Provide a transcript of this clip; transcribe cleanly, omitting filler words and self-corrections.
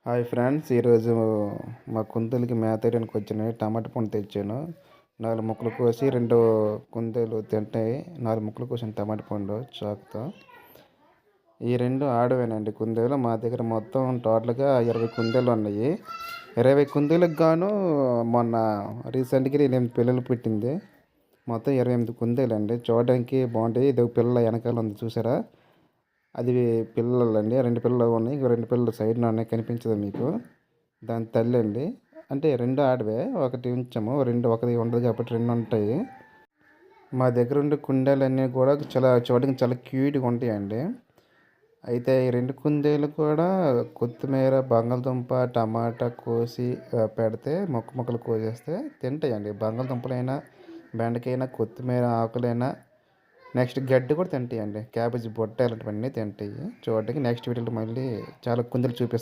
Hi friends, ఈరోజు మా కుందేలుకి మేత వేయడానికి వచ్చినాయి. టమాటా పండు తెచ్చాను. 4 ముక్కలు కోసి 2 కుందేలు తింటాయి. 4 ముక్కలు కోసిన టమాటా పండు చాకుతో. ఈ 2 ఆడవేనండి కుందేలు. మా దగ్గర మొత్తం టోటల్గా 20 కుందేలు ఉన్నాయి. 20 కుందేలకు గాను మొన్న రీసెంట్గా 8 పిల్లలు పుట్టింది. మొత్తం 28 కుందేలు అండి. చూడడానికి బాగుంటాయి. ఇది ఒక పిల్ల వెనకాల ఉంది, చూసారా? అది పిల్లలండి. 2 పిల్లలు ఉన్నాయి. ఇంకో 2 పిల్లలు సైడ్న ఉన్నాయి, కనిపించదు మీకు. దాని తల్లి అండి. అంటే 2 ఆడవే, ఒకటి ఉంచాము. ఒకటి ఉండదు కాబట్టి 2 ఉంటాయి. మా దగ్గర ఉండే కుందేలన్నీ కూడా చూడడానికి చాలా క్యూట్గా ఉంటాయండి. అయితే ఈ 2 కుందేలు కూడా కొత్తిమీర, బంగాళదుంప, టమాటా కోసి పెడితే ముక్కలు కోసేస్తే తింటాయండి. బంగాళదుంపలైనా, బెండకాయైనా, కొత్తిమీర ఆకులైనా, నెక్స్ట్ గడ్డి కూడా తింటాయండి. క్యాబేజీ బుట్ట ఇలాంటివన్నీ తింటాయి. చూడడానికి నెక్స్ట్ వీడియోలో మళ్ళీ చాలా కుందేలు చూపిస్తాను.